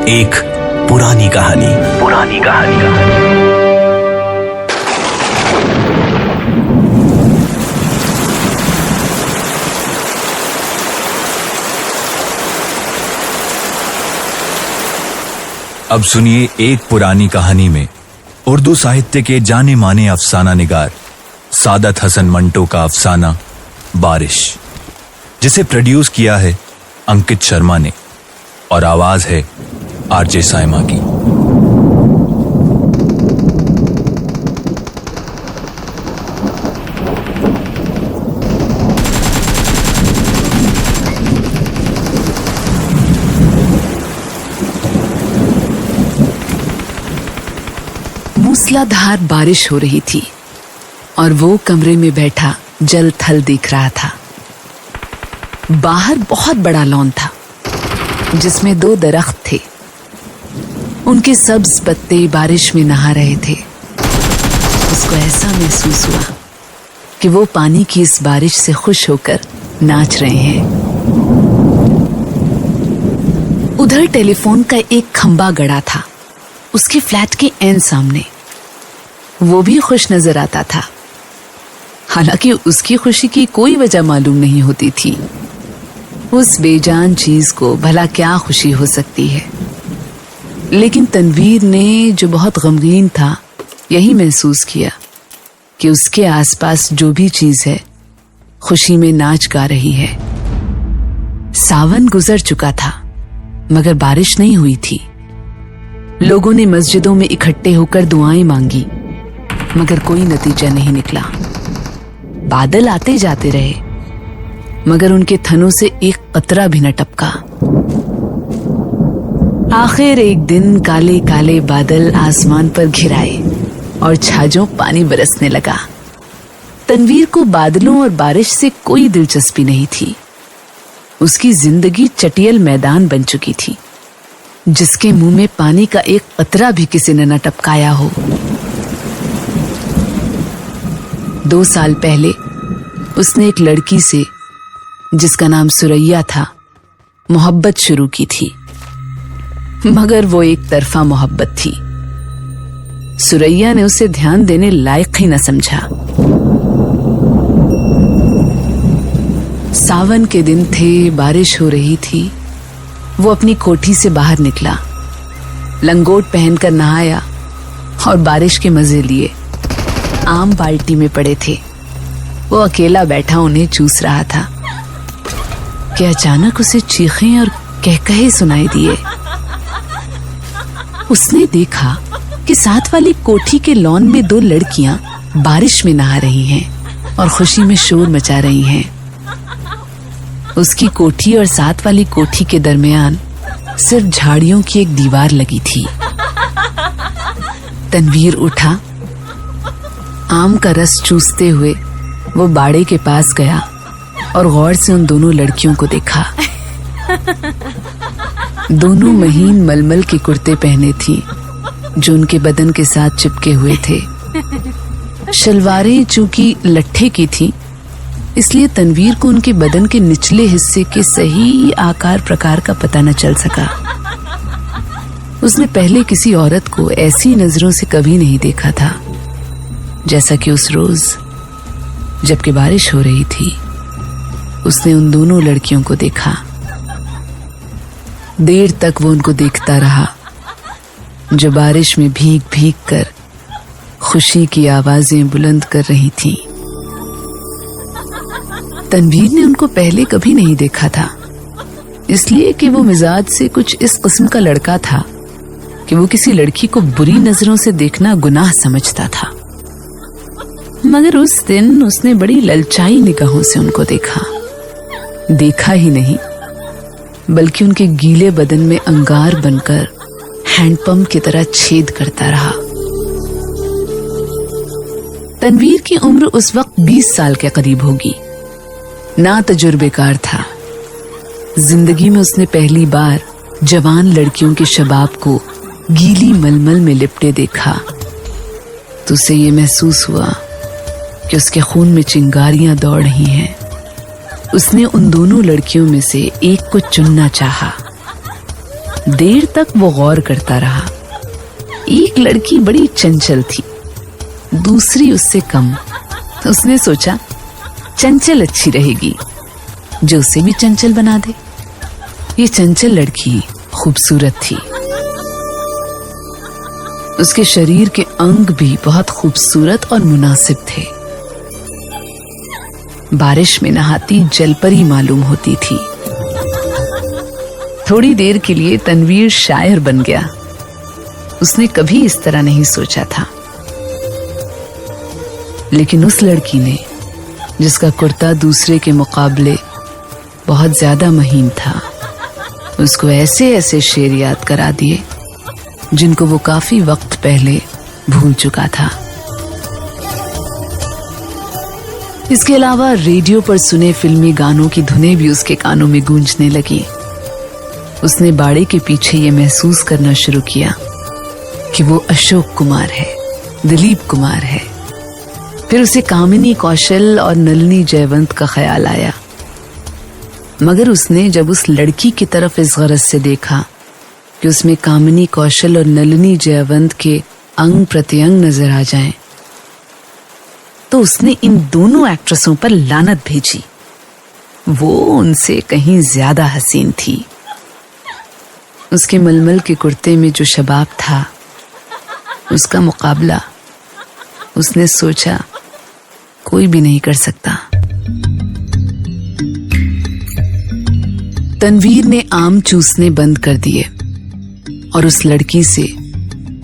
एक पुरानी कहानी। अब सुनिए एक पुरानी कहानी में उर्दू साहित्य के जाने माने अफसाना निगार सादत हसन मंटो का अफसाना बारिश, जिसे प्रोड्यूस किया है अंकित शर्मा ने और आवाज है आरजे साइमा की। मूसलाधार बारिश हो रही थी और वो कमरे में बैठा जल थल देख रहा था। बाहर बहुत बड़ा लॉन था जिसमें 2 दरख्त थे। उनके सब्ज पत्ते बारिश में नहा रहे थे। उसको ऐसा महसूस हुआ कि वो पानी की इस बारिश से खुश होकर नाच रहे हैं। उधर टेलीफोन का एक खंबा गड़ा था उसके फ्लैट के ऐन सामने। वो भी खुश नजर आता था, हालांकि उसकी खुशी की कोई वजह मालूम नहीं होती थी। उस बेजान चीज को भला क्या खुशी हो सकती है। लेकिन तनवीर ने, जो बहुत गमगीन था, यही महसूस किया कि उसके आसपास जो भी चीज है खुशी में नाच गा रही है। सावन गुजर चुका था मगर बारिश नहीं हुई थी। लोगों ने मस्जिदों में इकट्ठे होकर दुआएं मांगी मगर कोई नतीजा नहीं निकला। बादल आते जाते रहे मगर उनके थनों से एक कतरा भी न टपका। आखिर एक दिन काले काले बादल आसमान पर घिर आए और छाजों पानी बरसने लगा। तनवीर को बादलों और बारिश से कोई दिलचस्पी नहीं थी। उसकी जिंदगी चटियल मैदान बन चुकी थी जिसके मुंह में पानी का एक कतरा भी किसी ने न टपकाया हो। 2 साल पहले उसने एक लड़की से, जिसका नाम सुरैया था, मोहब्बत शुरू की थी मगर वो एक तरफा मोहब्बत थी। सुरैया ने उसे ध्यान देने लायक ही न समझा। सावन के दिन थे, बारिश हो रही थी। वो अपनी कोठी से बाहर निकला, लंगोट पहनकर नहाया और बारिश के मजे लिए। आम बाल्टी में पड़े थे। वो अकेला बैठा उन्हें चूस रहा था कि अचानक उसे चीखें और कहकहे सुनाई दिए। उसने देखा कि साथ वाली कोठी के लॉन में 2 लड़कियां बारिश में नहा रही हैं और खुशी में शोर मचा रही हैं। उसकी कोठी और साथ वाली कोठी के दरमियान सिर्फ झाड़ियों की एक दीवार लगी थी। तनवीर उठा, आम का रस चूसते हुए वो बाड़े के पास गया और गौर से उन दोनों लड़कियों को देखा। दोनों महीन मलमल के कुर्ते पहने थी जो उनके बदन के साथ चिपके हुए थे। शलवारें चूंकि लट्ठे की थी इसलिए तनवीर को उनके बदन के निचले हिस्से के सही आकार प्रकार का पता न चल सका। उसने पहले किसी औरत को ऐसी नजरों से कभी नहीं देखा था जैसा कि उस रोज जबकि बारिश हो रही थी उसने उन दोनों लड़कियों को देखा। देर तक वो उनको देखता रहा जो बारिश में भीग भीग कर खुशी की आवाजें बुलंद कर रही थीं। तनवीर ने उनको पहले कभी नहीं देखा था, इसलिए कि वो मिजाज से कुछ इस किस्म का लड़का था कि वो किसी लड़की को बुरी नजरों से देखना गुनाह समझता था। मगर उस दिन उसने बड़ी ललचाई निगाहों से उनको देखा ही नहीं बल्कि उनके गीले बदन में अंगार बनकर हैंडपंप की तरह छेद करता रहा। तनवीर की उम्र उस वक्त 20 साल के करीब होगी। ना तजुर्बेकार था। जिंदगी में उसने पहली बार जवान लड़कियों के शबाब को गीली मलमल में लिपटे देखा तो उसे ये महसूस हुआ कि उसके खून में चिंगारियां दौड़ रही हैं। उसने उन दोनों लड़कियों में से एक को चुनना चाहा देर तक वो गौर करता रहा। एक लड़की बड़ी चंचल थी, दूसरी उससे कम। उसने सोचा चंचल अच्छी रहेगी, जो उसे भी चंचल बना दे। ये चंचल लड़की खूबसूरत थी। उसके शरीर के अंग भी बहुत खूबसूरत और मुनासिब थे। बारिश में नहाती जलपरी मालूम होती थी। थोड़ी देर के लिए तनवीर शायर बन गया। उसने कभी इस तरह नहीं सोचा था। लेकिन उस लड़की ने, जिसका कुर्ता दूसरे के मुकाबले बहुत ज्यादा महीन था, उसको ऐसे ऐसे शेर याद करा दिए जिनको वो काफी वक्त पहले भूल चुका था। इसके अलावा रेडियो पर सुने फिल्मी गानों की धुनें भी उसके कानों में गूंजने लगी। उसने बाड़े के पीछे ये महसूस करना शुरू किया कि वो अशोक कुमार है, दिलीप कुमार है। फिर उसे कामिनी कौशल और नलिनी जयवंत का ख्याल आया। मगर उसने जब उस लड़की की तरफ इस गरज से देखा कि उसमें कामिनी कौशल और नलिनी जयवंत के अंग प्रत्यंग नजर आ जाएं, तो उसने इन दोनों एक्ट्रेसों पर लानत भेजी। वो उनसे कहीं ज्यादा हसीन थी। उसके मलमल के कुर्ते में जो शबाब था, उसका मुकाबला उसने सोचा कोई भी नहीं कर सकता। तनवीर ने आम चूसने बंद कर दिए और उस लड़की से,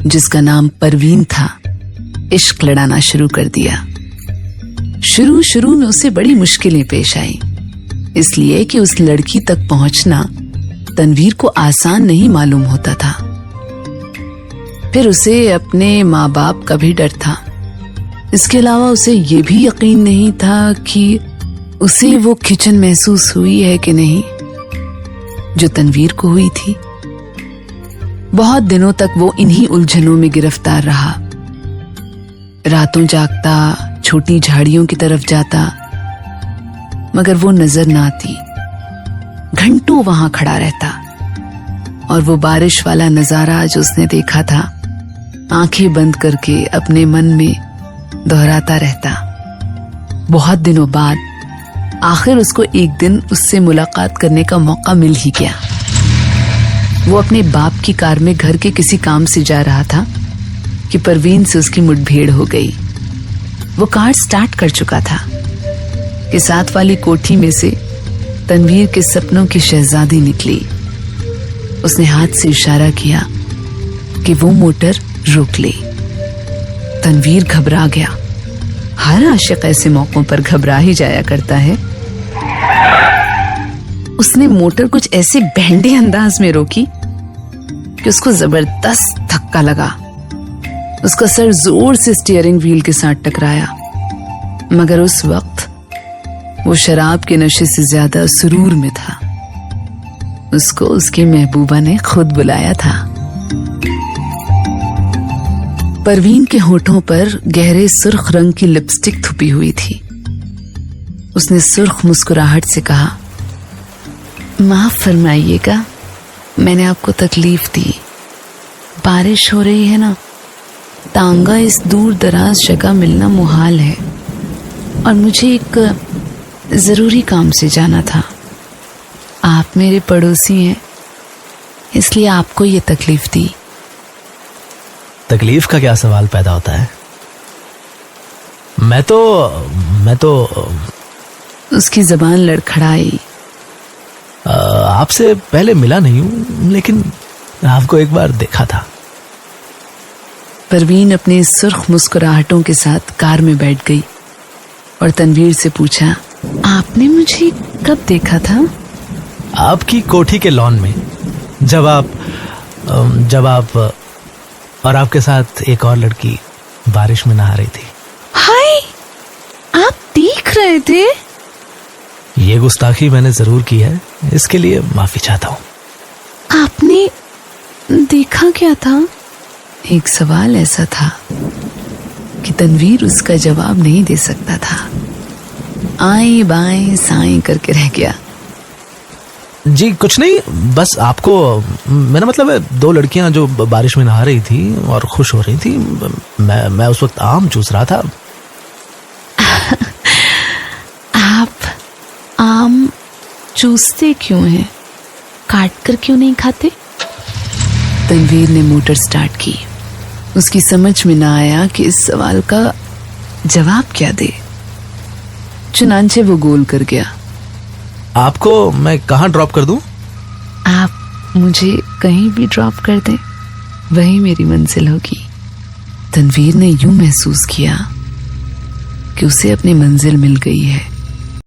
जिसका नाम परवीन था, इश्क लड़ाना शुरू कर दिया। शुरू में उसे बड़ी मुश्किलें पेश आई, इसलिए कि उस लड़की तक पहुंचना तनवीर को आसान नहीं मालूम होता था। फिर उसे अपने माँ बाप का भी डर था। इसके अलावा उसे ये भी यकीन नहीं था कि उसे वो खिंचन महसूस हुई है कि नहीं जो तनवीर को हुई थी। बहुत दिनों तक वो इन्हीं उलझनों में गिरफ्तार रहा। रातों जागता, छोटी झाड़ियों की तरफ जाता, मगर वो नजर ना आती। घंटों वहां खड़ा रहता और वो बारिश वाला नजारा जो उसने देखा था, आंखें बंद करके अपने मन में दोहराता रहता। बहुत दिनों बाद आखिर उसको एक दिन उससे मुलाकात करने का मौका मिल ही गया। वो अपने बाप की कार में घर के किसी काम से जा रहा था कि परवीन से उसकी मुठभेड़ हो गई। वो कार स्टार्ट कर चुका था कि साथ वाली कोठी में से तनवीर के सपनों की शहजादी निकली। उसने हाथ से इशारा किया कि वो मोटर रोक ले। तनवीर घबरा गया। हर आशिक ऐसे मौकों पर घबरा ही जाया करता है। उसने मोटर कुछ ऐसे बहंडे अंदाज में रोकी कि उसको जबरदस्त धक्का लगा। उसका सर जोर से स्टीयरिंग व्हील के साथ टकराया, मगर उस वक्त वो शराब के नशे से ज्यादा सुरूर में था। उसको उसकी महबूबा ने खुद बुलाया था। परवीन के होठों पर गहरे सुर्ख रंग की लिपस्टिक थुपी हुई थी। उसने सुर्ख मुस्कुराहट से कहा, माफ फरमाइएगा, मैंने आपको तकलीफ दी। बारिश हो रही है ना, तांगा इस दूर दराज जगह मिलना मुहाल है और मुझे एक जरूरी काम से जाना था। आप मेरे पड़ोसी हैं, इसलिए आपको ये तकलीफ दी। तकलीफ का क्या सवाल पैदा होता है? मैं तो उसकी जबान लड़खड़ाई। आपसे पहले मिला नहीं हूं, लेकिन आपको एक बार देखा था। परवीन अपनी सुर्ख मुस्कुराहटों के साथ कार में बैठ गई और तनवीर से पूछा, आपने मुझे कब देखा था? आपकी कोठी के लॉन में, जब आप और आपके साथ एक और लड़की बारिश में नहा रही थी। हाय, आप देख रहे थे? ये गुस्ताखी मैंने जरूर की है, इसके लिए माफी चाहता हूँ। आपने देखा क्या था? एक सवाल ऐसा था कि तनवीर उसका जवाब नहीं दे सकता था। आएं बाएं साएं करके रह गया। जी कुछ नहीं, बस आपको, मेरा मतलब है 2 लड़कियां जो बारिश में नहा रही थी और खुश हो रही थी, मैं उस वक्त आम चूस रहा था। आप आम चूसते क्यों हैं? काट कर क्यों नहीं खाते? तनवीर ने मोटर स्टार्ट की। उसकी समझ में ना आया कि इस सवाल का जवाब क्या दे। चुनांचे वो गोल कर गया। आपको मैं कहाँ ड्रॉप कर दूं? आप मुझे कहीं भी ड्रॉप कर दें, वही मेरी मंजिल होगी। तनवीर ने यूं महसूस किया कि उसे अपनी मंजिल मिल गई है।